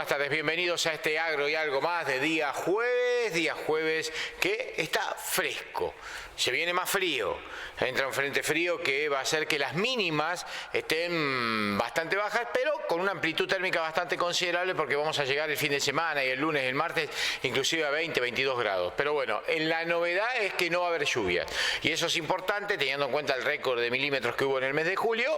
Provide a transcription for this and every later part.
buenas tardes, bienvenidos a este Agro y Algo Más de día jueves que está fresco, se viene más frío, entra un frente frío que va a hacer que las mínimas estén bastante bajas, pero con una amplitud térmica bastante considerable porque vamos a llegar el fin de semana y el lunes y el martes inclusive a 20, 22 grados. Pero bueno, la novedad es que no va a haber lluvias y eso es importante teniendo en cuenta el récord de milímetros que hubo en el mes de julio.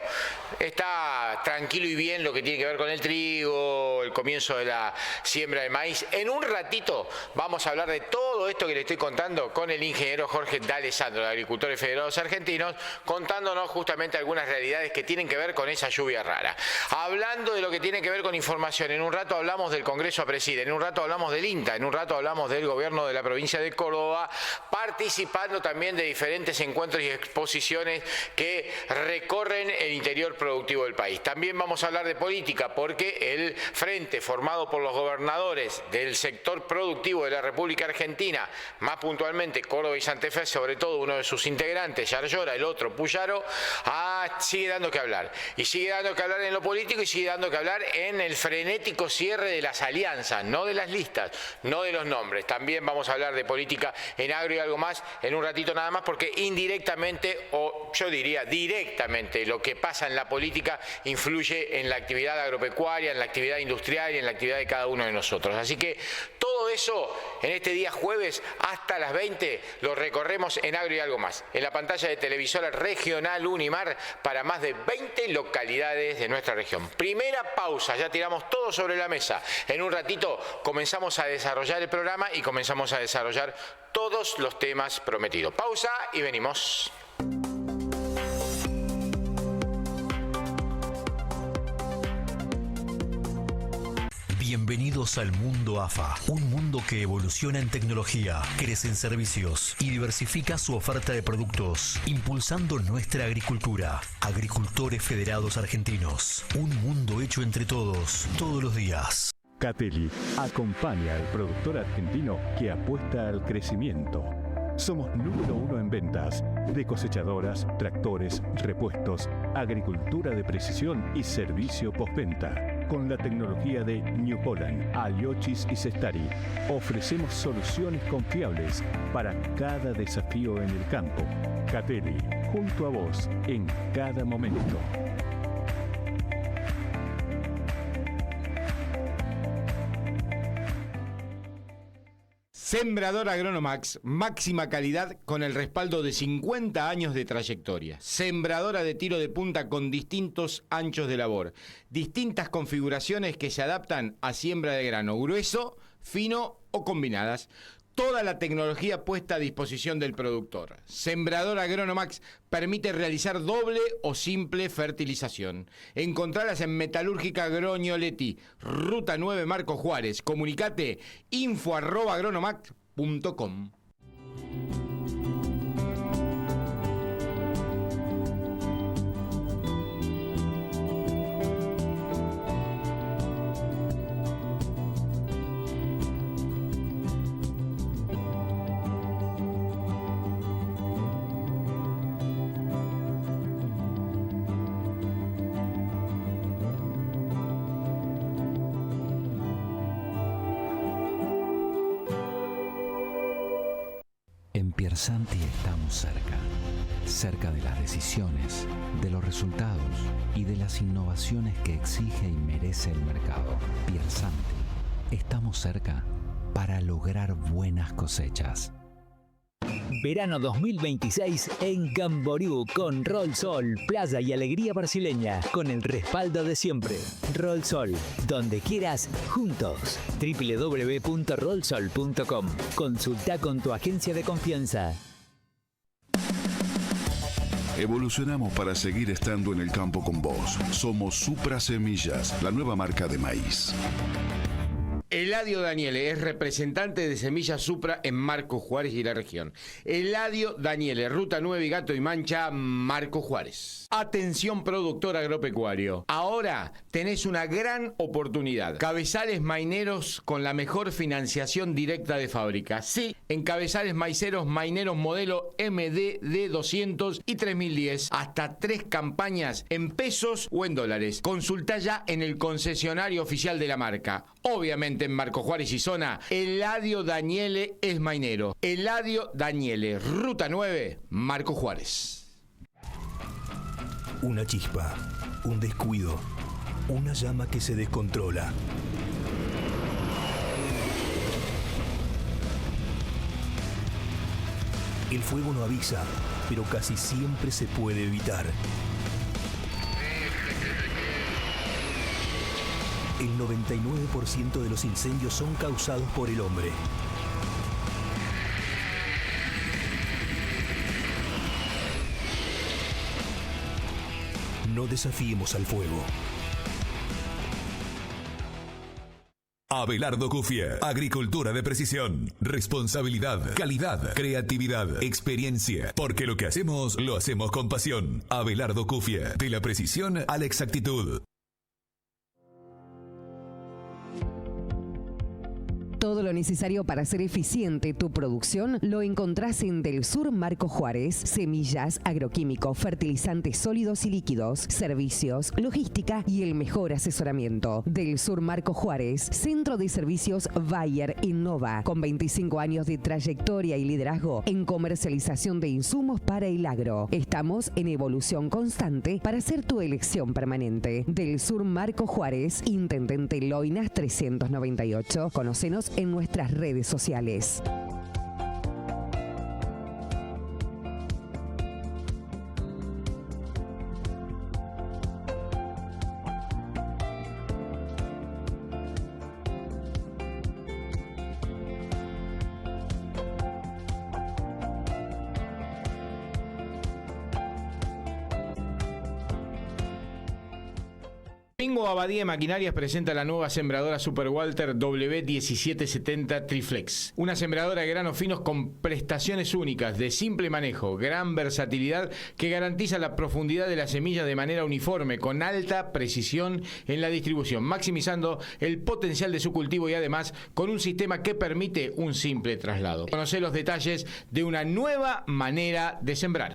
Está tranquilo y bien lo que tiene que ver con el trigo, el comienzo de la siembra de maíz. En un ratito vamos a hablar de todo esto que le estoy contando con el ingeniero Jorge D'Alessandro, de Agricultores Federados Argentinos, contándonos justamente algunas realidades que tienen que ver con esa lluvia rara. Hablando de lo que tiene que ver con información, en un rato hablamos del Congreso a Presidir, en un rato hablamos del INTA, en un rato hablamos del gobierno de la provincia de Córdoba, participando también de diferentes encuentros y exposiciones que recorren el interior productivo del país. También vamos a hablar de política porque el frente formado por los gobernadores del sector productivo de la República Argentina, más puntualmente Córdoba y Santa Fe, sobre todo uno de sus integrantes, Yarlora, el otro Puyaro, sigue dando que hablar. Y sigue dando que hablar en lo político y sigue dando que hablar en el frenético cierre de las alianzas, no de las listas, no de los nombres. También vamos a hablar de política en Agro y Algo Más en un ratito nada más porque indirectamente, o yo diría directamente, lo que pasa en la política influye en la actividad agropecuaria, en la actividad industrial y en la actividad de cada uno de nosotros. Así que todo eso en este día jueves hasta las 20 lo recorremos en Agro y Algo Más, en la pantalla de televisora regional Unimar para más de 20 localidades de nuestra región. Primera pausa, ya tiramos todo sobre la mesa. En un ratito comenzamos a desarrollar el programa y comenzamos a desarrollar todos los temas prometidos. Pausa y venimos. Bienvenidos al mundo AFA, un mundo que evoluciona en tecnología, crece en servicios y diversifica su oferta de productos, impulsando nuestra agricultura. Agricultores Federados Argentinos, un mundo hecho entre todos, todos los días. Catteli acompaña al productor argentino que apuesta al crecimiento. Somos número 1 en ventas de cosechadoras, tractores, repuestos, agricultura de precisión y servicio postventa. Con la tecnología de New Holland, Aliochis y Cestari, ofrecemos soluciones confiables para cada desafío en el campo. Catteli, junto a vos en cada momento. Sembrador Agronomax, máxima calidad con el respaldo de 50 años de trayectoria. Sembradora de tiro de punta con distintos anchos de labor. Distintas configuraciones que se adaptan a siembra de grano grueso, fino o combinadas. Toda la tecnología puesta a disposición del productor. Sembrador Agronomax permite realizar doble o simple fertilización. Encontralas en Metalúrgica Grognoletti, Ruta 9 Marco Juárez. Comunicate info@agronomax.com. En Piersanti estamos cerca de las decisiones, de los resultados y de las innovaciones que exige y merece el mercado. Piersanti, estamos cerca para lograr buenas cosechas. Verano 2026 en Camboriú con Rolsol, playa y alegría brasileña, con el respaldo de siempre. Rolsol, donde quieras, juntos. www.rolsol.com. Consulta con tu agencia de confianza. Evolucionamos para seguir estando en el campo con vos. Somos Supra Semillas, la nueva marca de maíz. Eladio Daniele es representante de Semillas Supra en Marco Juárez y la región. Eladio Daniele, Ruta 9 Gato y Mancha, Marco Juárez. Atención productor agropecuario. Ahora tenés una gran oportunidad. Cabezales maineros con la mejor financiación directa de fábrica. Sí, en cabezales maiceros maineros modelo MDD 200 y 3010. Hasta 3 campañas en pesos o en dólares. Consulta ya en el concesionario oficial de la marca. Obviamente en Marco Juárez y zona, Eladio Daniele es mainero. Eladio Daniele, Ruta 9, Marco Juárez. Una chispa, un descuido, una llama que se descontrola. El fuego no avisa, pero casi siempre se puede evitar. El 99% de los incendios son causados por el hombre. No desafiemos al fuego. Abelardo Cufia, agricultura de precisión, responsabilidad, calidad, creatividad, experiencia, porque lo que hacemos, lo hacemos con pasión. Abelardo Cufia, de la precisión a la exactitud. Todo lo necesario para hacer eficiente tu producción lo encontrás en Del Sur Marco Juárez. Semillas, agroquímicos, fertilizantes sólidos y líquidos, servicios, logística y el mejor asesoramiento. Del Sur Marco Juárez, Centro de Servicios Bayer Innova, con 25 años de trayectoria y liderazgo en comercialización de insumos para el agro. Estamos en evolución constante para ser tu elección permanente. Del Sur Marco Juárez, Intendente Loinas 398. Conócenos en nuestras redes sociales. Domingo Abadía Maquinarias presenta la nueva sembradora Super Walter W1770 Triflex. Una sembradora de granos finos con prestaciones únicas, de simple manejo, gran versatilidad que garantiza la profundidad de la semilla de manera uniforme, con alta precisión en la distribución, maximizando el potencial de su cultivo y además con un sistema que permite un simple traslado. Conoce los detalles de una nueva manera de sembrar.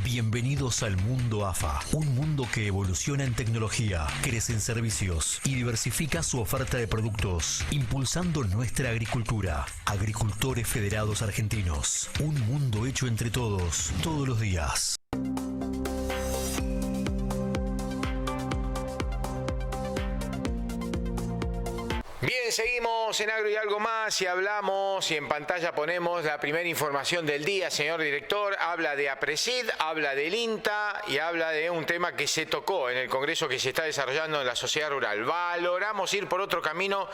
Bienvenidos al mundo AFA, un mundo que evoluciona en tecnología, crece en servicios y diversifica su oferta de productos, impulsando nuestra agricultura. Agricultores Federados Argentinos, un mundo hecho entre todos, todos los días. Bien, seguimos en Agro y algo más y hablamos y en pantalla ponemos la primera información del día, señor director. Habla de APRESID, habla del INTA y habla de un tema que se tocó en el Congreso que se está desarrollando en la sociedad rural. Valoramos ir por otro camino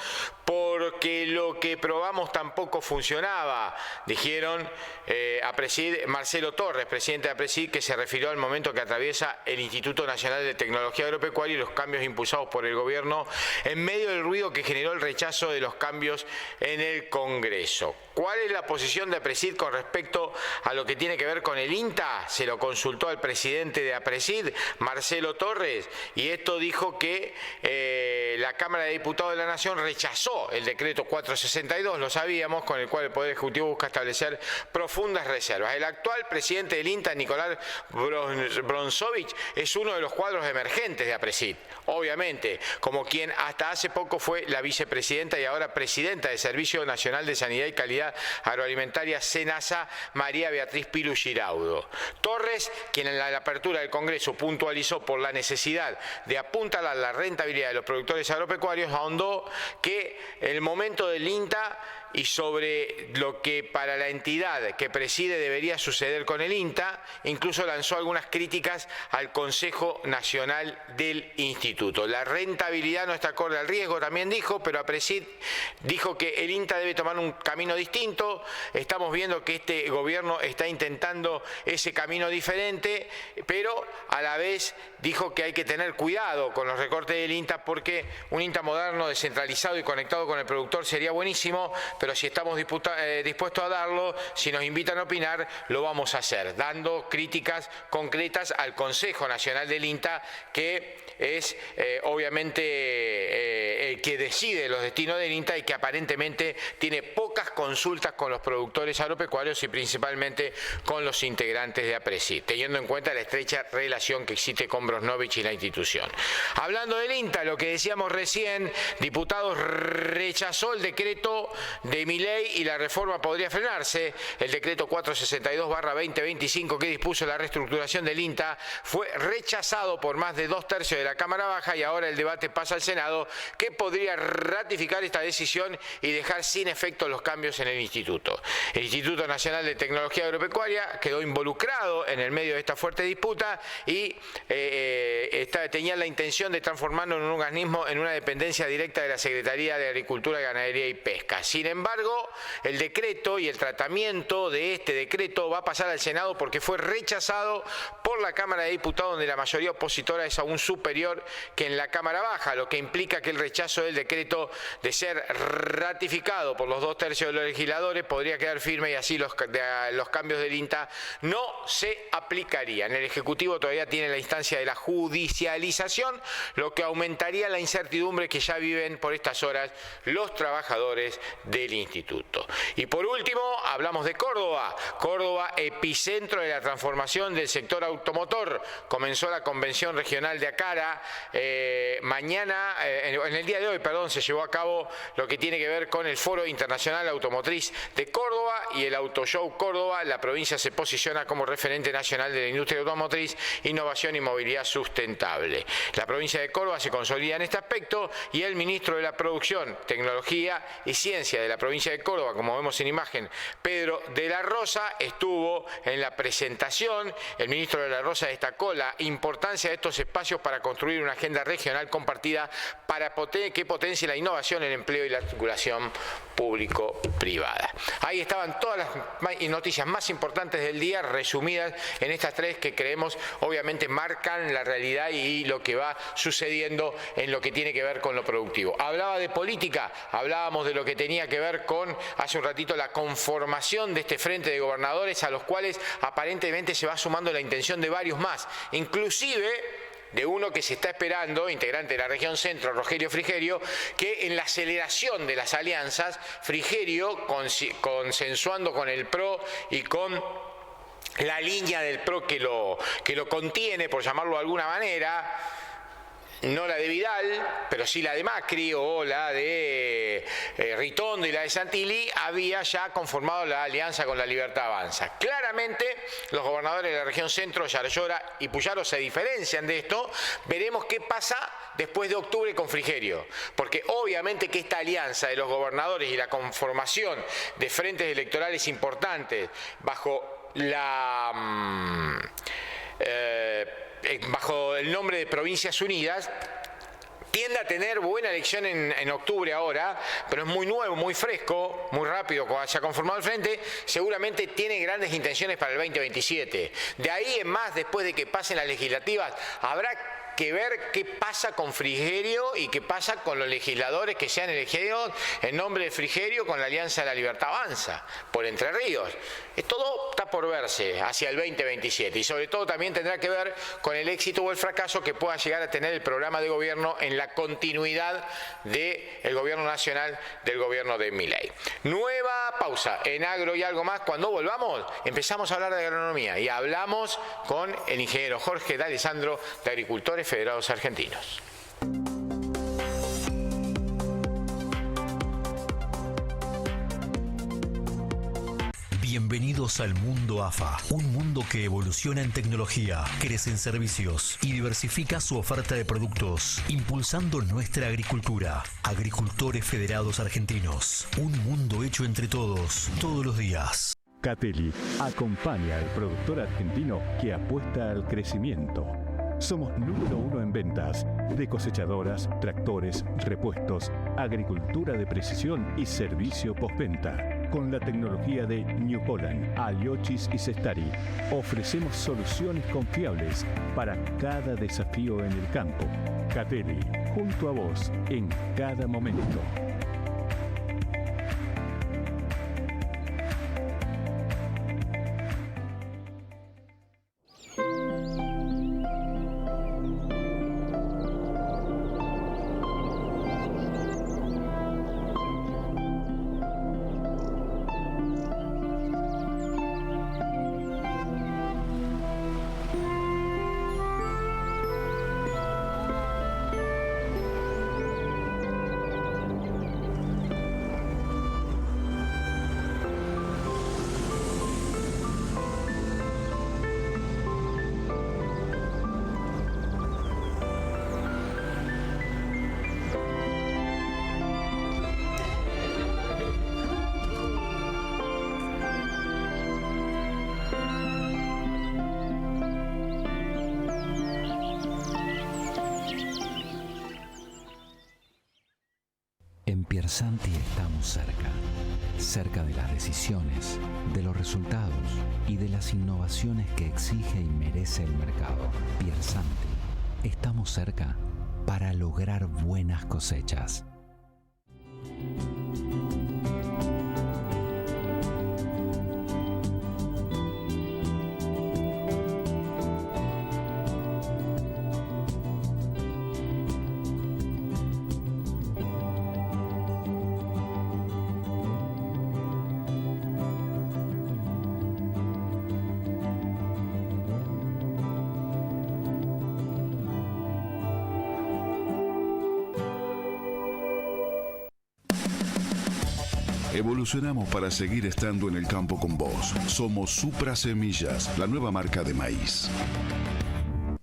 porque lo que probamos tampoco funcionaba, dijeron APRESID, Marcelo Torres, presidente de APRESID, que se refirió al momento que atraviesa el Instituto Nacional de Tecnología Agropecuaria y los cambios impulsados por el gobierno en medio del ruido que generó el rechazo de los cambios en el Congreso. ¿Cuál es la posición de APRESID con respecto a lo que tiene que ver con el INTA? Se lo consultó al presidente de APRESID, Marcelo Torres, y esto dijo que la Cámara de Diputados de la Nación rechazó el decreto 462, lo sabíamos, con el cual el Poder Ejecutivo busca establecer profundas reservas. El actual presidente del INTA, Nicolás Bronzovich, es uno de los cuadros emergentes de APRESID, obviamente, como quien hasta hace poco fue la vicepresidenta y ahora presidenta del Servicio Nacional de Sanidad y Calidad Agroalimentaria, SENASA, María Beatriz Pilu Giraudo. Torres, quien en la apertura del Congreso puntualizó por la necesidad de apuntalar la rentabilidad de los productores agropecuarios, ahondó que el momento del INTA y sobre lo que para la entidad que preside debería suceder con el INTA, incluso lanzó algunas críticas al Consejo Nacional del Instituto. La rentabilidad no está acorde al riesgo, también dijo, pero APRESID dijo que el INTA debe tomar un camino distinto. Estamos viendo que este gobierno está intentando ese camino diferente, pero a la vez dijo que hay que tener cuidado con los recortes del INTA porque un INTA moderno, descentralizado y conectado con el productor sería buenísimo, pero si estamos dispuestos a darlo, si nos invitan a opinar, lo vamos a hacer, dando críticas concretas al Consejo Nacional del INTA, que es obviamente el que decide los destinos del INTA y que aparentemente tiene pocas consultas con los productores agropecuarios y principalmente con los integrantes de APRESID, teniendo en cuenta la estrecha relación que existe con Brosnovich y la institución. Hablando del INTA, lo que decíamos recién, diputados rechazó el decreto de Milei y la reforma podría frenarse. El decreto 462/2025 que dispuso la reestructuración del INTA fue rechazado por más de 2/3 de la Cámara Baja y ahora el debate pasa al Senado, que podría ratificar esta decisión y dejar sin efecto los cambios en el instituto. El Instituto Nacional de Tecnología Agropecuaria quedó involucrado en el medio de esta fuerte disputa y tenía la intención de transformarlo en un organismo, en una dependencia directa de la Secretaría de Agricultura, Ganadería y Pesca. Sin embargo, el decreto y el tratamiento de este decreto va a pasar al Senado porque fue rechazado por la Cámara de Diputados, donde la mayoría opositora es aún superior que en la Cámara Baja, lo que implica que el rechazo del decreto, de ser ratificado por los 2/3 de los legisladores, podría quedar firme y así los cambios del INTA no se aplicarían. El Ejecutivo todavía tiene la instancia de la judicialización, lo que aumentaría la incertidumbre que ya viven por estas horas los trabajadores del instituto. Y por último, hablamos de Córdoba. Córdoba, epicentro de la transformación del sector automotor. Comenzó la convención regional de ACARA. En el día de hoy, se llevó a cabo lo que tiene que ver con el Foro Internacional Automotriz de Córdoba y el Auto Show Córdoba. La provincia se posiciona como referente nacional de la industria automotriz, innovación y movilidad sustentable. La provincia de Córdoba se consolida en este aspecto y el ministro de la Producción, Tecnología y Ciencia de la provincia de Córdoba, como vemos en imagen, Pedro de la Rosa, estuvo en la presentación. El ministro de la Rosa destacó la importancia de estos espacios para construir una agenda regional compartida para que potencie la innovación, el empleo y la articulación público-privada. Ahí estaban todas las noticias más importantes del día, resumidas en estas tres que creemos obviamente marcan la realidad y lo que va sucediendo en lo que tiene que ver con lo productivo. Hablaba de política, hablábamos de lo que tenía que ver con, hace un ratito, la conformación de este frente de gobernadores, a los cuales aparentemente se va sumando la intención de varios más, inclusive de uno que se está esperando, integrante de la región centro, Rogelio Frigerio, que en la aceleración de las alianzas, Frigerio, consensuando con el PRO y con la línea del PRO que lo contiene, por llamarlo de alguna manera, no la de Vidal, pero sí la de Macri o la de Ritondo y la de Santilli, había ya conformado la alianza con La Libertad Avanza. Claramente, los gobernadores de la región centro, Yarlora y Puyaro, se diferencian de esto. Veremos qué pasa después de octubre con Frigerio, porque obviamente que esta alianza de los gobernadores y la conformación de frentes electorales importantes bajo el nombre de Provincias Unidas, tiende a tener buena elección en octubre ahora, pero es muy nuevo, muy fresco, muy rápido, cuando se ha conformado el frente, seguramente tiene grandes intenciones para el 2027. De ahí en más, después de que pasen las legislativas, habrá que ver qué pasa con Frigerio y qué pasa con los legisladores que se han elegido en nombre de Frigerio con la Alianza de la Libertad Avanza, por Entre Ríos. Todo está por verse hacia el 2027 y sobre todo también tendrá que ver con el éxito o el fracaso que pueda llegar a tener el programa de gobierno en la continuidad del gobierno nacional del gobierno de Milei. Nueva pausa en Agro y Algo Más. Cuando volvamos empezamos a hablar de agronomía y hablamos con el ingeniero Jorge D'Alessandro de Agricultores Federados Argentinos. Bienvenidos al mundo AFA, un mundo que evoluciona en tecnología, crece en servicios y diversifica su oferta de productos, impulsando nuestra agricultura. Agricultores Federados Argentinos, un mundo hecho entre todos, todos los días. Catelli acompaña al productor argentino que apuesta al crecimiento. Somos número 1 en ventas de cosechadoras, tractores, repuestos, agricultura de precisión y servicio postventa. Con la tecnología de New Holland, Aliochis y Cestari, ofrecemos soluciones confiables para cada desafío en el campo. Catelli, junto a vos en cada momento. En Piersanti estamos cerca. Cerca de las decisiones, de los resultados y de las innovaciones que exige y merece el mercado. Piersanti. Estamos cerca para lograr buenas cosechas. Evolucionamos para seguir estando en el campo con vos. Somos Supra Semillas, la nueva marca de maíz.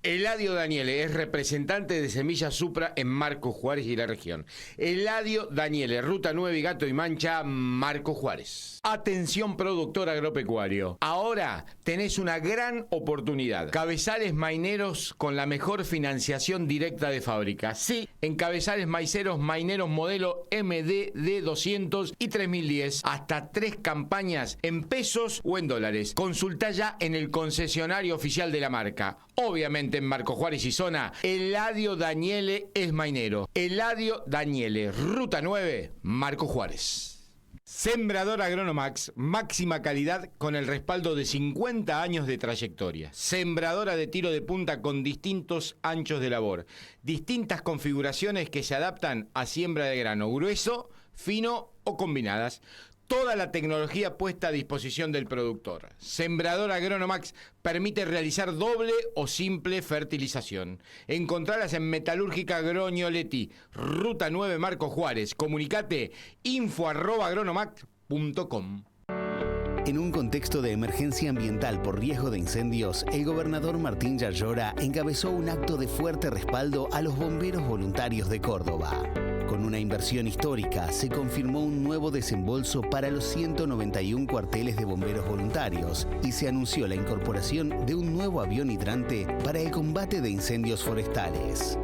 Eladio Daniele es representante de Semillas Supra en Marcos Juárez y la región. Eladio Daniele, Ruta 9 y Gato y Mancha, Marcos Juárez. Atención productor agropecuario. Ahora tenés una gran oportunidad. Cabezales maineros con la mejor financiación directa de fábrica. Sí, en cabezales maiceros maineros modelo MDD 200 y 3010. Hasta 3 campañas en pesos o en dólares. Consulta ya en el concesionario oficial de la marca. Obviamente en Marcos Juárez y zona, Eladio Daniele es mainero. Eladio Daniele, Ruta 9, Marcos Juárez. Sembrador Agronomax, máxima calidad con el respaldo de 50 años de trayectoria. Sembradora de tiro de punta con distintos anchos de labor. Distintas configuraciones que se adaptan a siembra de grano grueso, fino o combinadas. Toda la tecnología puesta a disposición del productor. Sembrador Agronomax permite realizar doble o simple fertilización. Encontralas en Metalúrgica Grognoletti, Ruta 9 Marcos Juárez. Comunicate info@agronomax.com. En un contexto de emergencia ambiental por riesgo de incendios, el gobernador Martín Yarlora encabezó un acto de fuerte respaldo a los bomberos voluntarios de Córdoba. Con una inversión histórica, se confirmó un nuevo desembolso para los 191 cuarteles de bomberos voluntarios y se anunció la incorporación de un nuevo avión hidrante para el combate de incendios forestales.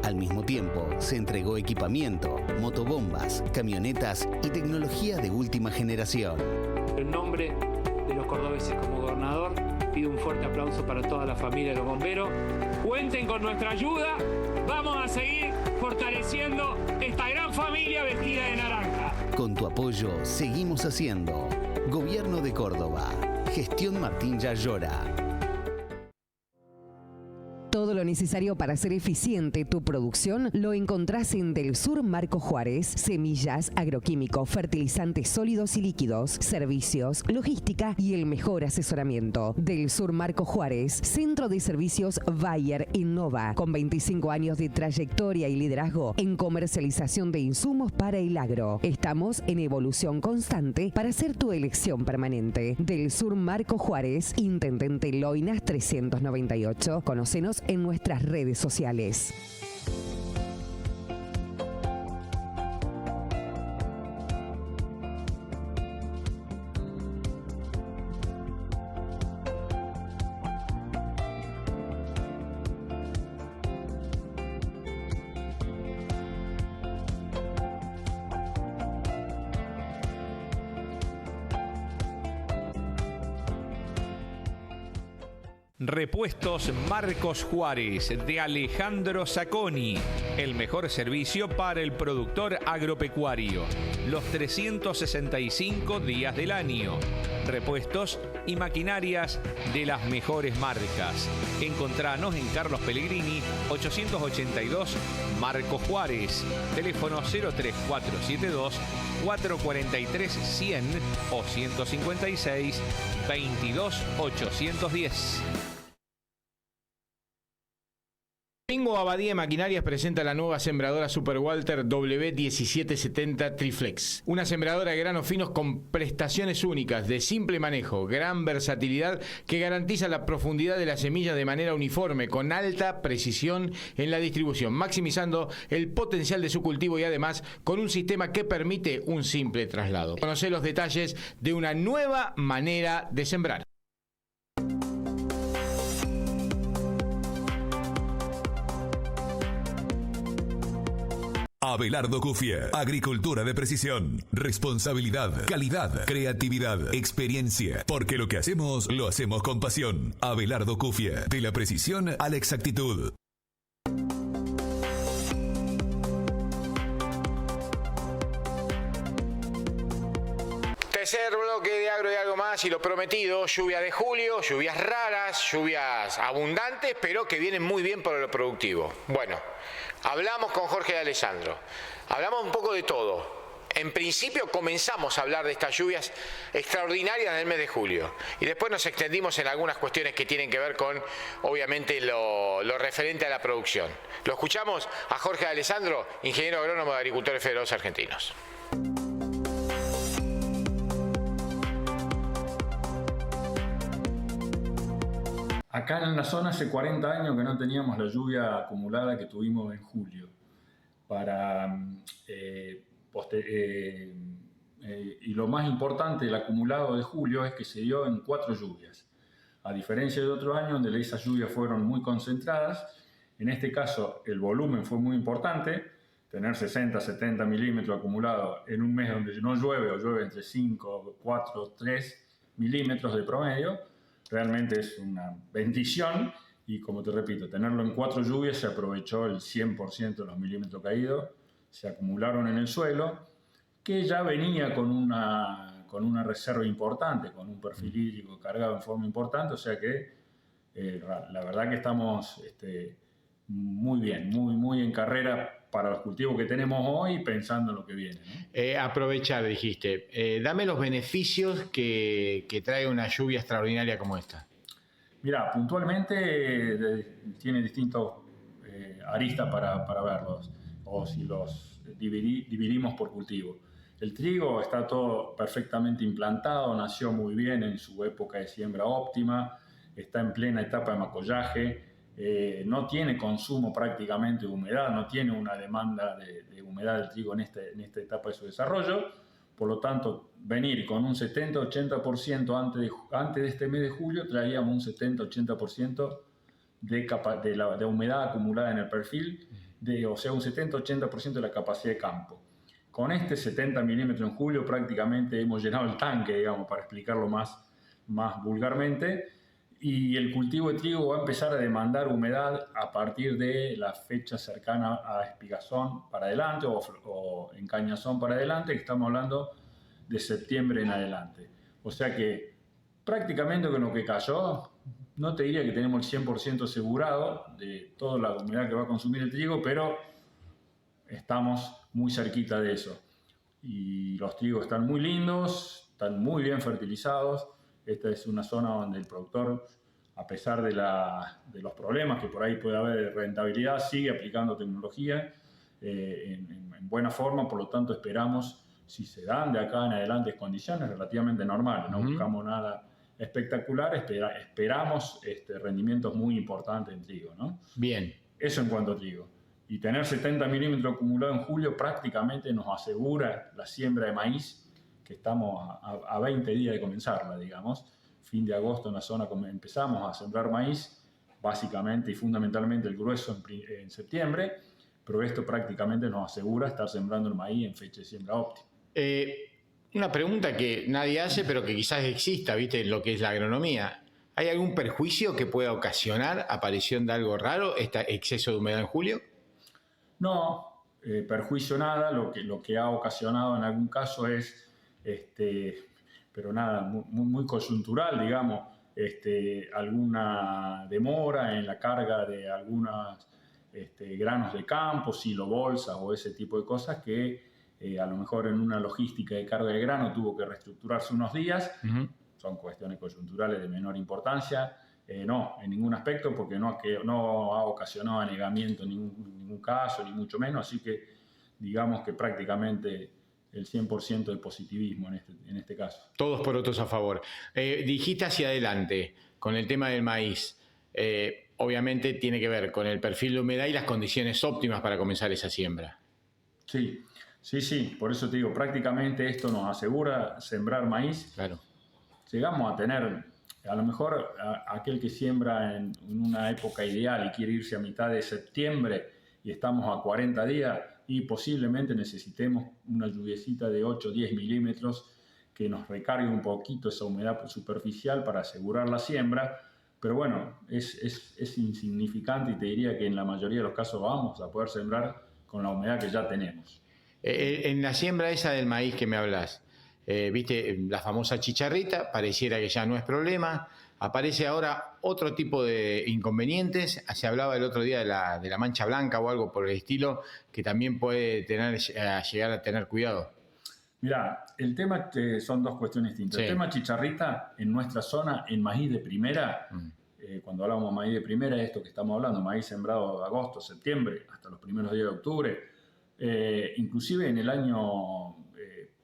Al mismo tiempo, se entregó equipamiento, motobombas, camionetas y tecnología de última generación. En nombre de los cordobeses como gobernador, pido un fuerte aplauso para toda la familia de los bomberos. Cuenten con nuestra ayuda, vamos a seguir fortaleciendo esta gran familia vestida de naranja. Con tu apoyo, seguimos haciendo. Gobierno de Córdoba. Gestión Martín Yarlora. Todo lo necesario para hacer eficiente tu producción lo encontrás en Del Sur Marcos Juárez. Semillas, agroquímico, fertilizantes sólidos y líquidos, servicios, logística y el mejor asesoramiento. Del Sur Marcos Juárez, Centro de Servicios Bayer Innova, con 25 años de trayectoria y liderazgo en comercialización de insumos para el agro. Estamos en evolución constante para ser tu elección permanente. Del Sur Marcos Juárez, Intendente Loinas 398. Conocenos en nuestras redes sociales. Repuestos Marcos Juárez de Alejandro Sacconi, el mejor servicio para el productor agropecuario, los 365 días del año. Repuestos y maquinarias de las mejores marcas. Encontranos en Carlos Pellegrini 882 Marcos Juárez, teléfono 03472 443 100 o 156 22 810. Domingo Abadía Maquinarias presenta la nueva sembradora Super Walter W1770 Triflex. Una sembradora de granos finos con prestaciones únicas, de simple manejo, gran versatilidad que garantiza la profundidad de la semilla de manera uniforme, con alta precisión en la distribución, maximizando el potencial de su cultivo y además con un sistema que permite un simple traslado. Conoce los detalles de una nueva manera de sembrar. Abelardo Cufia. Agricultura de precisión. Responsabilidad, calidad, creatividad, experiencia. Porque lo que hacemos, lo hacemos con pasión. Abelardo Cufia. De la precisión a la exactitud. Tercer bloque de Agro y algo más, y lo prometido, lluvias de julio, lluvias raras, lluvias abundantes, pero que vienen muy bien para lo productivo. Bueno, hablamos con Jorge de Alessandro, hablamos un poco de todo. En principio comenzamos a hablar de estas lluvias extraordinarias del mes de julio y después nos extendimos en algunas cuestiones que tienen que ver con, obviamente, lo referente a la producción. Lo escuchamos a Jorge de Alessandro, ingeniero agrónomo de Agricultores Federados Argentinos. Acá en la zona hace 40 años que no teníamos la lluvia acumulada que tuvimos en julio. Y lo más importante del acumulado de julio es que se dio en 4 lluvias. A diferencia de otros años donde esas lluvias fueron muy concentradas, en este caso el volumen fue muy importante. Tener 60, 70 milímetros acumulados en un mes donde no llueve o llueve entre 5, 4, 3 milímetros de promedio, realmente es una bendición y, como te repito, tenerlo en 4 lluvias se aprovechó el 100% de los milímetros caídos, se acumularon en el suelo, que ya venía con una reserva importante, con un perfil hídrico cargado en forma importante, o sea que la verdad que estamos muy bien, muy en carrera para los cultivos que tenemos hoy, pensando en lo que viene, ¿no? Aprovechar, dijiste. Dame los beneficios que trae una lluvia extraordinaria como esta. Mira, puntualmente tiene distintos aristas para verlos, o si los dividimos por cultivo. El trigo está todo perfectamente implantado, nació muy bien en su época de siembra óptima, está en plena etapa de macollaje. No tiene consumo prácticamente de humedad, no tiene una demanda de humedad del trigo en esta etapa de su desarrollo. Por lo tanto, venir con un 70-80% antes de este mes de julio, traíamos un 70-80% de humedad acumulada en el perfil, o sea, un 70-80% de la capacidad de campo. Con este 70 milímetros en julio prácticamente hemos llenado el tanque, digamos, para explicarlo más vulgarmente. Y el cultivo de trigo va a empezar a demandar humedad a partir de la fecha cercana a espigazón para adelante o encañazón para adelante, que estamos hablando de septiembre en adelante. O sea que prácticamente con lo que cayó, no te diría que tenemos el 100% asegurado de toda la humedad que va a consumir el trigo, pero estamos muy cerquita de eso. Y los trigos están muy lindos, están muy bien fertilizados. Esta es una zona donde el productor, a pesar de los problemas que por ahí puede haber de rentabilidad, sigue aplicando tecnología en buena forma. Por lo tanto, esperamos, si se dan de acá en adelante condiciones relativamente normales, no buscamos nada espectacular, esperamos rendimientos muy importantes en trigo, ¿no? Bien. Eso en cuanto a trigo. Y tener 70 milímetros acumulados en julio prácticamente nos asegura la siembra de maíz, que estamos a 20 días de comenzarla, digamos. Fin de agosto en la zona empezamos a sembrar maíz, básicamente y fundamentalmente el grueso en septiembre, pero esto prácticamente nos asegura estar sembrando el maíz en fecha de siembra óptima. Una pregunta que nadie hace, pero que quizás exista, ¿viste? Lo que es la agronomía. ¿Hay algún perjuicio que pueda ocasionar aparición de algo raro, este exceso de humedad en julio? No, perjuicio nada. Lo que ha ocasionado en algún caso es pero nada, muy coyuntural, digamos, alguna demora en la carga de algunos granos de campo, silo, bolsas o ese tipo de cosas que a lo mejor en una logística de carga de grano tuvo que reestructurarse unos días. Son cuestiones coyunturales de menor importancia. No, en ningún aspecto, porque no ha ocasionado anegamiento en ningún caso, ni mucho menos, así que digamos que prácticamente el 100% de positivismo en este caso. Todos por otros a favor. Dijiste hacia adelante con el tema del maíz. Obviamente tiene que ver con el perfil de humedad y las condiciones óptimas para comenzar esa siembra. Sí. Por eso te digo, prácticamente esto nos asegura sembrar maíz. Claro. Llegamos a tener, a lo mejor aquel que siembra en una época ideal y quiere irse a mitad de septiembre y estamos a 40 días, y posiblemente necesitemos una lluviecita de 8 o 10 milímetros que nos recargue un poquito esa humedad superficial para asegurar la siembra. Pero bueno, es insignificante y te diría que en la mayoría de los casos vamos a poder sembrar con la humedad que ya tenemos. En la siembra esa del maíz que me hablas, viste la famosa chicharrita, pareciera que ya no es problema. Aparece ahora otro tipo de inconvenientes. Se hablaba el otro día de la mancha blanca o algo por el estilo, que también puede llegar a tener cuidado. Mirá, el tema son dos cuestiones distintas. Sí. El tema chicharrita en nuestra zona, en maíz de primera, cuando hablamos de maíz de primera, es esto que estamos hablando, maíz sembrado de agosto, septiembre, hasta los primeros días de octubre. Inclusive en el año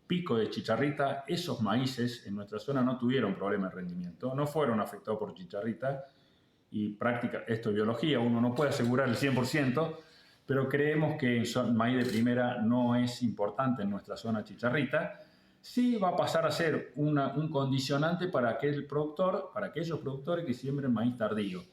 pico de chicharrita, esos maíces en nuestra zona no tuvieron problema de rendimiento, no fueron afectados por chicharrita, y esto es biología, uno no puede asegurar el 100%, pero creemos que el maíz de primera no es importante en nuestra zona chicharrita. Sí va a pasar a ser un condicionante para aquellos productores que siembren maíz tardío,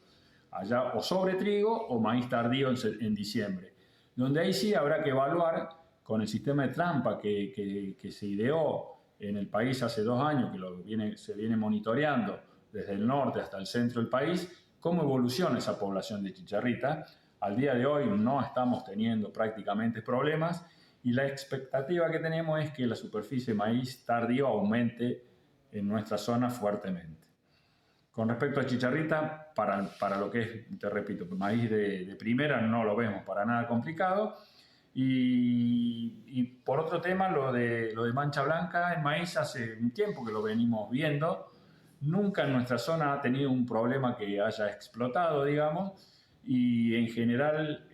allá o sobre trigo o maíz tardío en diciembre, donde ahí sí habrá que evaluar con el sistema de trampa que se ideó en el país hace 2 años, que se viene monitoreando desde el norte hasta el centro del país, cómo evoluciona esa población de chicharrita. Al día de hoy no estamos teniendo prácticamente problemas y la expectativa que tenemos es que la superficie de maíz tardío aumente en nuestra zona fuertemente. Con respecto a chicharrita, para lo que es, te repito, maíz de primera no lo vemos para nada complicado. Y por otro tema, lo de mancha blanca en maíz hace un tiempo que lo venimos viendo. Nunca en nuestra zona ha tenido un problema que haya explotado, digamos, y en general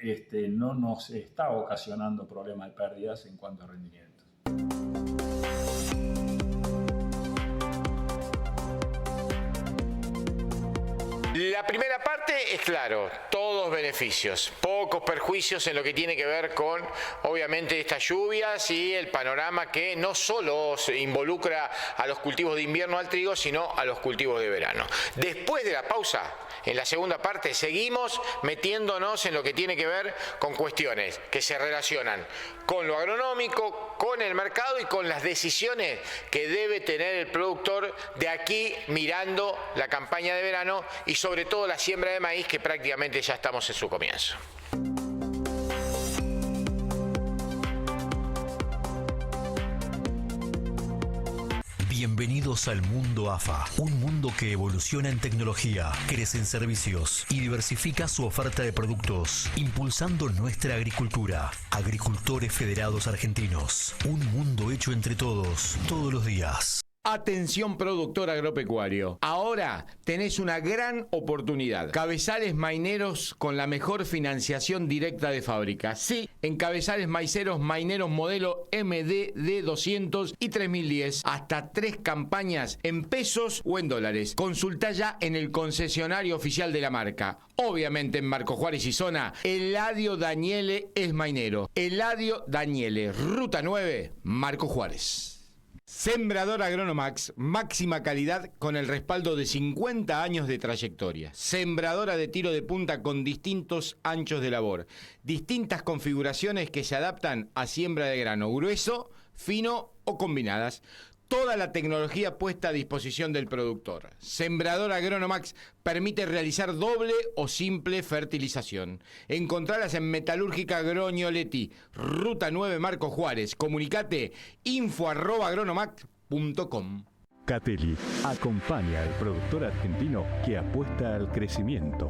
no nos está ocasionando problemas de pérdidas en cuanto a rendimiento. La primera parte es claro, todos beneficios, pocos perjuicios en lo que tiene que ver con, obviamente, estas lluvias y el panorama que no solo se involucra a los cultivos de invierno al trigo, sino a los cultivos de verano. Después de la pausa, en la segunda parte, seguimos metiéndonos en lo que tiene que ver con cuestiones que se relacionan con lo agronómico, con el mercado y con las decisiones que debe tener el productor de aquí mirando la campaña de verano y sobre todo la siembra de maíz, que prácticamente ya estamos en su comienzo. Bienvenidos al mundo AFA, un mundo que evoluciona en tecnología, crece en servicios y diversifica su oferta de productos, impulsando nuestra agricultura. Agricultores Federados Argentinos, un mundo hecho entre todos, todos los días. Atención productor agropecuario, ahora tenés una gran oportunidad. Cabezales maineros con la mejor financiación directa de fábrica. Sí, en cabezales maiceros maineros modelo MDD 200 y 3010. Hasta 3 campañas en pesos o en dólares. Consultá ya en el concesionario oficial de la marca. Obviamente en Marco Juárez y zona, Eladio Daniele es mainero. Eladio Daniele, Ruta 9, Marco Juárez. Sembrador Agronomax, máxima calidad con el respaldo de 50 años de trayectoria. Sembradora de tiro de punta con distintos anchos de labor. Distintas configuraciones que se adaptan a siembra de grano grueso, fino o combinadas. Toda la tecnología puesta a disposición del productor. Sembrador Agronomax permite realizar doble o simple fertilización. Encontralas en Metalúrgica Grognoletti, Ruta 9 Marco Juárez. Comunicate info@agronomax.com. Catteli acompaña al productor argentino que apuesta al crecimiento.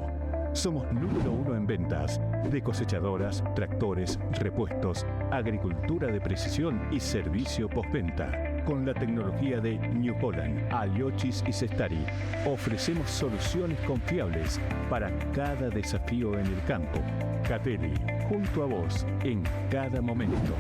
Somos número 1 en ventas de cosechadoras, tractores, repuestos, agricultura de precisión y servicio postventa. Con la tecnología de New Holland, Aliochis y Cestari, ofrecemos soluciones confiables para cada desafío en el campo. Catteli, junto a vos en cada momento.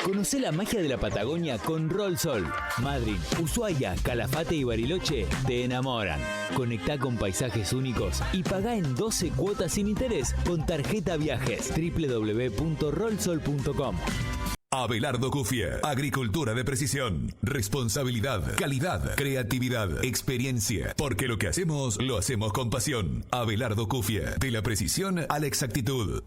Conocé la magia de la Patagonia con Rolsol. Madryn, Ushuaia, Calafate y Bariloche te enamoran. Conectá con paisajes únicos y pagá en 12 cuotas sin interés con tarjeta viajes. www.rolsol.com. Abelardo Cufia, agricultura de precisión, responsabilidad, calidad, creatividad, experiencia, porque lo que hacemos, lo hacemos con pasión. Abelardo Cufia, de la precisión a la exactitud.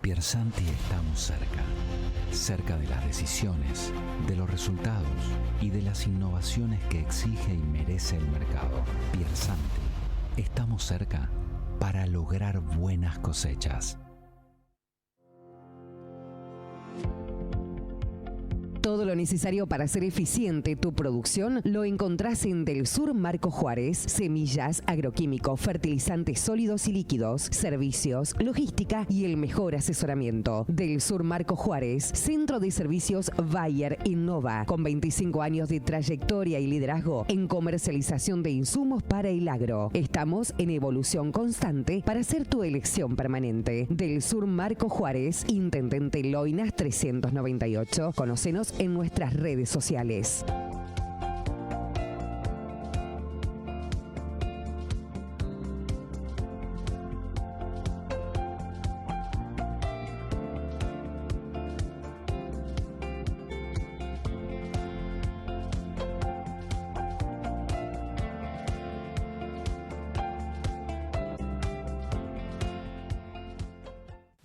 Piersanti estamos cerca de las decisiones, de los resultados y de las innovaciones que exige y merece el mercado. Piersanti, estamos cerca para lograr buenas cosechas. Todo lo necesario para hacer eficiente tu producción lo encontrás en Del Sur Marco Juárez. Semillas, agroquímico, fertilizantes sólidos y líquidos, servicios, logística y el mejor asesoramiento. Del Sur Marco Juárez, Centro de Servicios Bayer Innova, con 25 años de trayectoria y liderazgo en comercialización de insumos para el agro. Estamos en evolución constante para ser tu elección permanente. Del Sur Marco Juárez, Intendente Loinas 398. Conócenos en nuestras redes sociales.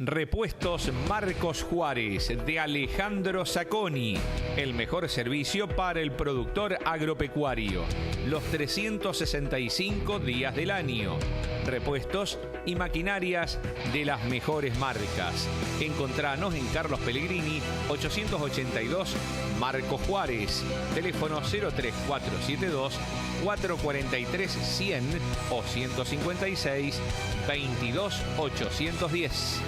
Repuestos Marcos Juárez, de Alejandro Sacconi. El mejor servicio para el productor agropecuario. Los 365 días del año. Repuestos y maquinarias de las mejores marcas. Encontranos en Carlos Pellegrini, 882, Marcos Juárez. Teléfono 03472 443 100 o 156 22 810.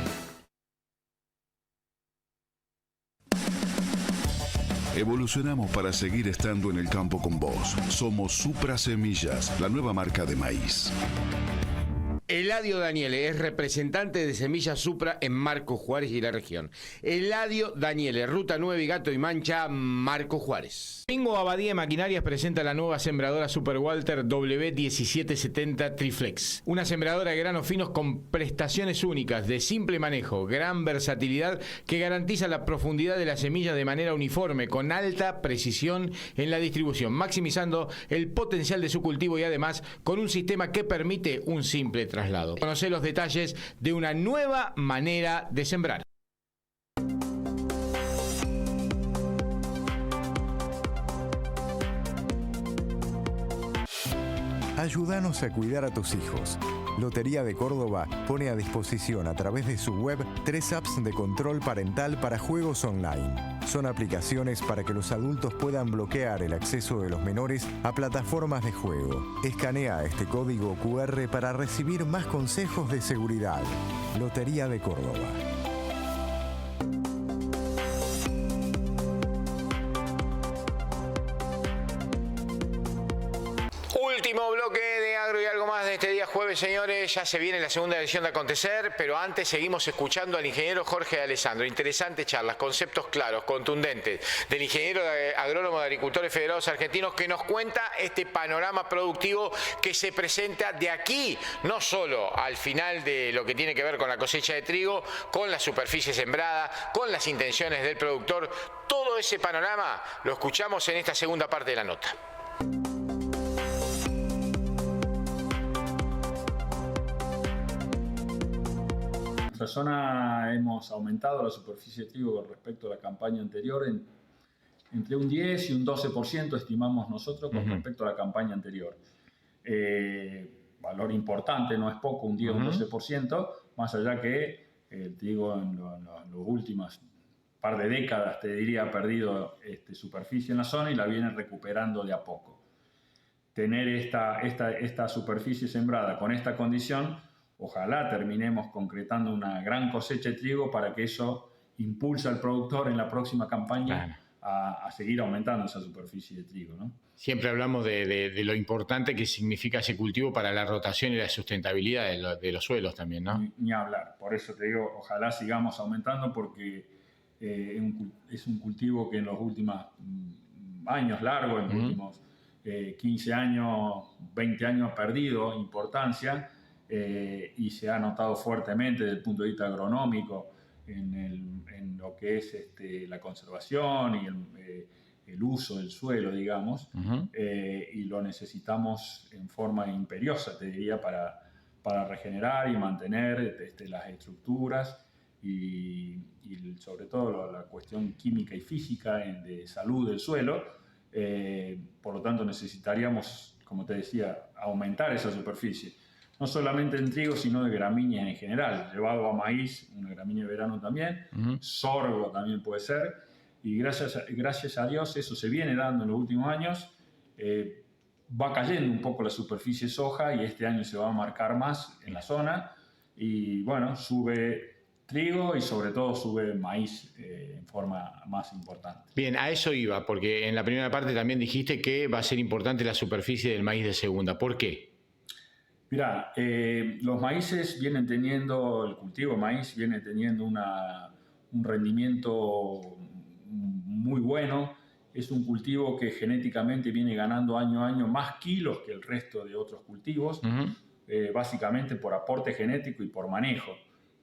Evolucionamos para seguir estando en el campo con vos. Somos Supra Semillas, la nueva marca de maíz. Eladio Daniele es representante de Semillas Supra en Marcos Juárez y la región. Eladio Daniele, Ruta 9, Gato y Mancha, Marcos Juárez. Domingo Abadía Maquinarias presenta la nueva sembradora Super Walter W1770 Triflex. Una sembradora de granos finos con prestaciones únicas, de simple manejo, gran versatilidad que garantiza la profundidad de la semilla de manera uniforme, con alta precisión en la distribución, maximizando el potencial de su cultivo y además con un sistema que permite un simple traslado. Conoce los detalles de una nueva manera de sembrar. Ayúdanos a cuidar a tus hijos. Lotería de Córdoba pone a disposición a través de su web 3 apps de control parental para juegos online. Son aplicaciones para que los adultos puedan bloquear el acceso de los menores a plataformas de juego. Escanea este código QR para recibir más consejos de seguridad. Lotería de Córdoba. Último bloque de Agro y algo más de este día jueves, señores. Ya se viene la segunda edición de Acontecer, pero antes seguimos escuchando al ingeniero Jorge Alessandro. Interesantes charlas, conceptos claros, contundentes, del ingeniero agrónomo de Agricultores Federados Argentinos, que nos cuenta este panorama productivo que se presenta de aquí, no solo al final de lo que tiene que ver con la cosecha de trigo, con la superficie sembrada, con las intenciones del productor. Todo ese panorama lo escuchamos en esta segunda parte de la nota. En nuestra zona hemos aumentado la superficie de trigo con respecto a la campaña anterior entre un 10 y un 12% estimamos nosotros con respecto a la campaña anterior. Valor importante, no es poco, un 10 o un 12%, más allá que el trigo en los últimos par de décadas, te diría, ha perdido superficie en la zona y la viene recuperando de a poco. Tener esta superficie sembrada con esta condición, ojalá terminemos concretando una gran cosecha de trigo para que eso impulsa al productor en la próxima campaña a seguir aumentando esa superficie de trigo, ¿no? Siempre hablamos de lo importante que significa ese cultivo para la rotación y la sustentabilidad de los suelos también, ¿no? Ni hablar. Por eso te digo, ojalá sigamos aumentando porque es un cultivo que en los últimos años largos, en los últimos 15 años, 20 años ha perdido importancia y se ha notado fuertemente desde el punto de vista agronómico en lo que es la conservación y el uso del suelo, digamos, y lo necesitamos en forma imperiosa, te diría, para regenerar y mantener las estructuras y sobre todo la cuestión química y física de salud del suelo. Por lo tanto, necesitaríamos, como te decía, aumentar esa superficie, no solamente en trigo, sino de gramíneas en general, llevado a maíz, una gramínea de verano también, sorgo también puede ser, y gracias a Dios eso se viene dando en los últimos años. Va cayendo un poco la superficie soja y este año se va a marcar más en la zona, y bueno, sube trigo y sobre todo sube maíz en forma más importante. Bien, a eso iba, porque en la primera parte también dijiste que va a ser importante la superficie del maíz de segunda. ¿Por qué? Mirá, los maíces vienen teniendo, el cultivo de maíz viene teniendo un rendimiento muy bueno. Es un cultivo que genéticamente viene ganando año a año más kilos que el resto de otros cultivos, básicamente por aporte genético y por manejo.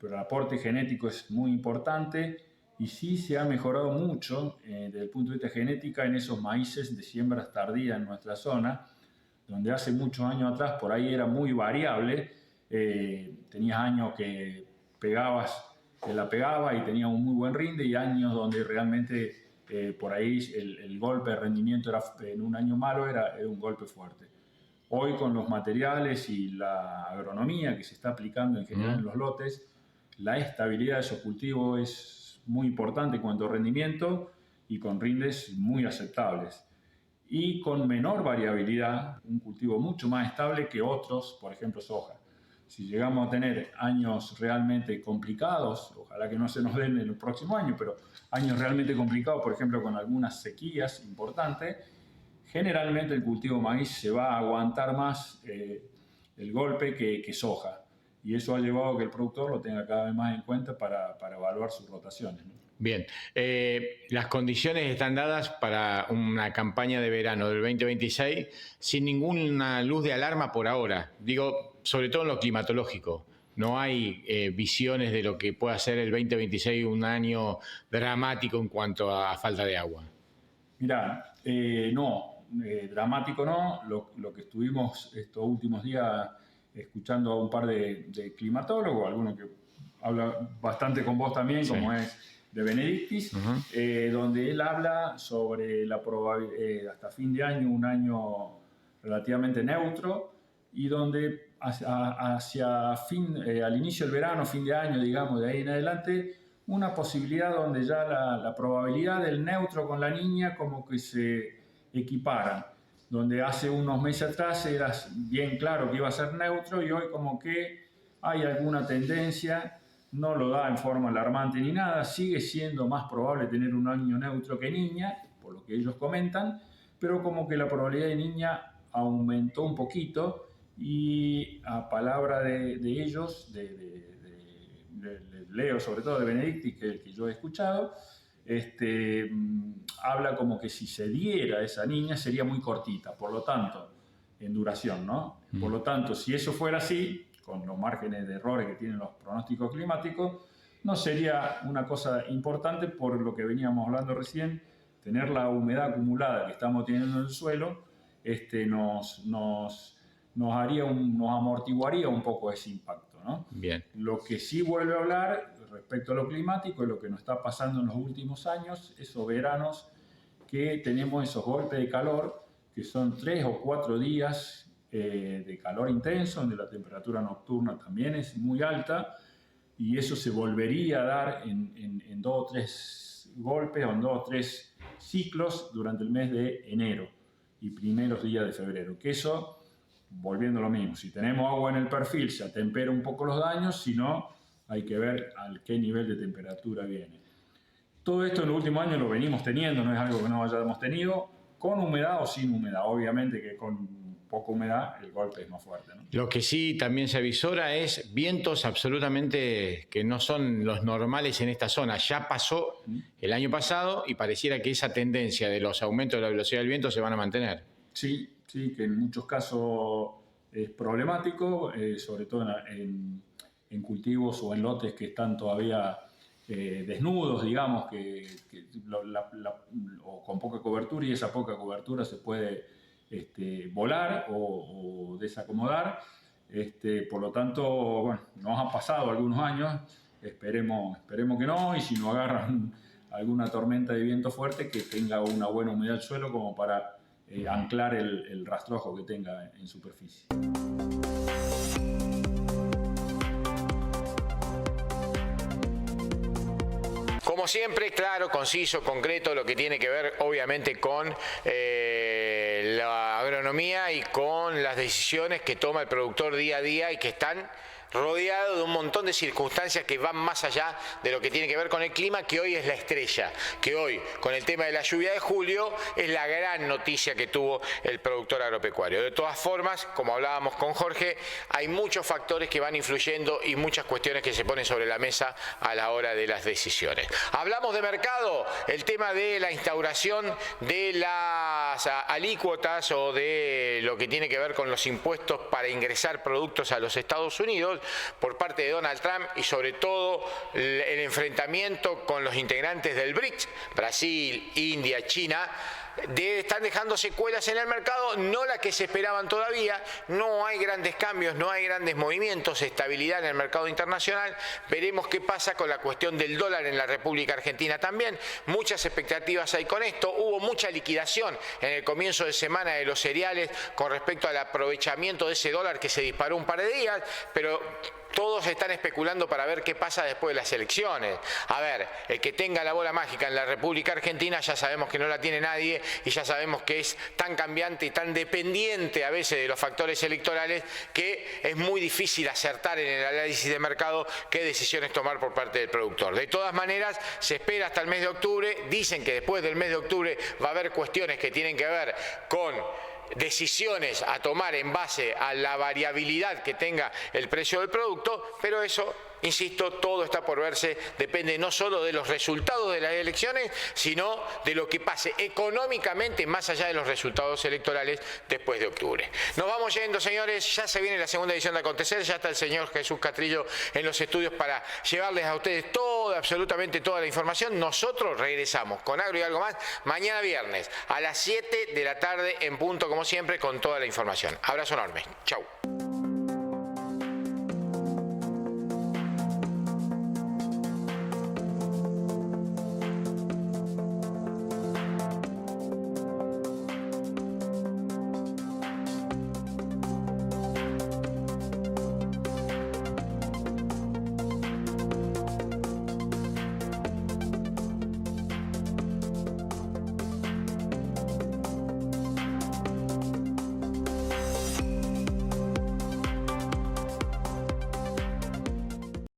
Pero el aporte genético es muy importante y sí se ha mejorado mucho desde el punto de vista genética en esos maíces de siembras tardías en nuestra zona, donde hace muchos años atrás por ahí era muy variable. Tenías años que la pegaba y tenía un muy buen rinde, y años donde realmente por ahí el golpe de rendimiento en un año malo era un golpe fuerte. Hoy, con los materiales y la agronomía que se está aplicando en general en los lotes, la estabilidad de esos cultivos es muy importante en cuanto a rendimiento y con rindes muy aceptables. Y con menor variabilidad, un cultivo mucho más estable que otros, por ejemplo soja. Si llegamos a tener años realmente complicados, ojalá que no se nos den en el próximo año, pero años realmente complicados, por ejemplo con algunas sequías importantes, generalmente el cultivo de maíz se va a aguantar más el golpe que soja. Y eso ha llevado a que el productor lo tenga cada vez más en cuenta para evaluar sus rotaciones, ¿no? Bien, las condiciones están dadas para una campaña de verano del 2026 sin ninguna luz de alarma por ahora. Digo, sobre todo en lo climatológico. No hay visiones de lo que pueda ser el 2026 un año dramático en cuanto a falta de agua. Mirá, dramático no. Lo que estuvimos estos últimos días escuchando a un par de climatólogos, algunos que habla bastante con vos también, sí, como es de Benedictis, donde él habla sobre la probabilidad hasta fin de año, un año relativamente neutro, y donde al inicio del verano, fin de año, digamos, de ahí en adelante, una posibilidad donde ya la probabilidad del neutro con la niña como que se equiparan, donde hace unos meses atrás era bien claro que iba a ser neutro y hoy como que hay alguna tendencia, no lo da en forma alarmante ni nada, sigue siendo más probable tener un año neutro que niña, por lo que ellos comentan, pero como que la probabilidad de niña aumentó un poquito y a palabra de ellos, leo sobre todo de Benedictis, que yo he escuchado, habla como que si se diera esa niña sería muy cortita, por lo tanto, en duración, ¿no? Por lo tanto, si eso fuera así, con los márgenes de errores que tienen los pronósticos climáticos, no sería una cosa importante por lo que veníamos hablando recién, tener la humedad acumulada que estamos teniendo en el suelo, nos amortiguaría un poco ese impacto, ¿no? Bien. Lo que sí vuelve a hablar respecto a lo climático es lo que nos está pasando en los últimos años, esos veranos que tenemos esos golpes de calor, que son 3 o 4 días de calor intenso, donde la temperatura nocturna también es muy alta, y eso se volvería a dar en 2 o 3 golpes o en 2 o 3 ciclos durante el mes de enero y primeros días de febrero, que eso, volviendo a lo mismo, si tenemos agua en el perfil se atempera un poco los daños, si no, hay que ver a qué nivel de temperatura viene. Todo esto en el último año lo venimos teniendo, no es algo que no hayamos tenido, con humedad o sin humedad. Obviamente que con poca humedad el golpe es más fuerte, ¿no? Lo que sí también se avisora es vientos absolutamente que no son los normales en esta zona. Ya pasó el año pasado y pareciera que esa tendencia de los aumentos de la velocidad del viento se van a mantener. Sí, que en muchos casos es problemático, sobre todo en cultivos o en lotes que están todavía desnudos, digamos, o con poca cobertura, y esa poca cobertura se puede volar o desacomodar. Por lo tanto, bueno, nos han pasado algunos años, esperemos que no, y si no agarran alguna tormenta de viento fuerte, que tenga una buena humedad del suelo como para anclar el rastrojo que tenga en superficie. Como siempre, claro, conciso, concreto, lo que tiene que ver obviamente con la agronomía y con las decisiones que toma el productor día a día y que están rodeado de un montón de circunstancias que van más allá de lo que tiene que ver con el clima, que hoy es la estrella, que hoy, con el tema de la lluvia de julio, es la gran noticia que tuvo el productor agropecuario. De todas formas, como hablábamos con Jorge, hay muchos factores que van influyendo y muchas cuestiones que se ponen sobre la mesa a la hora de las decisiones. Hablamos de mercado, el tema de la instauración de las alícuotas o de lo que tiene que ver con los impuestos para ingresar productos a los Estados Unidos, por parte de Donald Trump y sobre todo el enfrentamiento con los integrantes del BRICS, Brasil, India, China, están dejando secuelas en el mercado, no las que se esperaban todavía, no hay grandes cambios, no hay grandes movimientos, estabilidad en el mercado internacional. Veremos qué pasa con la cuestión del dólar en la República Argentina también, muchas expectativas hay con esto, hubo mucha liquidación en el comienzo de semana de los cereales con respecto al aprovechamiento de ese dólar que se disparó un par de días, pero todos están especulando para ver qué pasa después de las elecciones. A ver, el que tenga la bola mágica en la República Argentina ya sabemos que no la tiene nadie y ya sabemos que es tan cambiante y tan dependiente a veces de los factores electorales que es muy difícil acertar en el análisis de mercado qué decisiones tomar por parte del productor. De todas maneras, se espera hasta el mes de octubre, dicen que después del mes de octubre va a haber cuestiones que tienen que ver con decisiones a tomar en base a la variabilidad que tenga el precio del producto, pero eso, insisto, todo está por verse, depende no solo de los resultados de las elecciones, sino de lo que pase económicamente más allá de los resultados electorales después de octubre. Nos vamos yendo, señores, ya se viene la segunda edición de Acontecer, ya está el señor Jesús Castrillo en los estudios para llevarles a ustedes absolutamente toda la información. Nosotros regresamos con Agro y algo más mañana viernes a las 7 de la tarde en punto, como siempre, con toda la información. Abrazo enorme. Chau.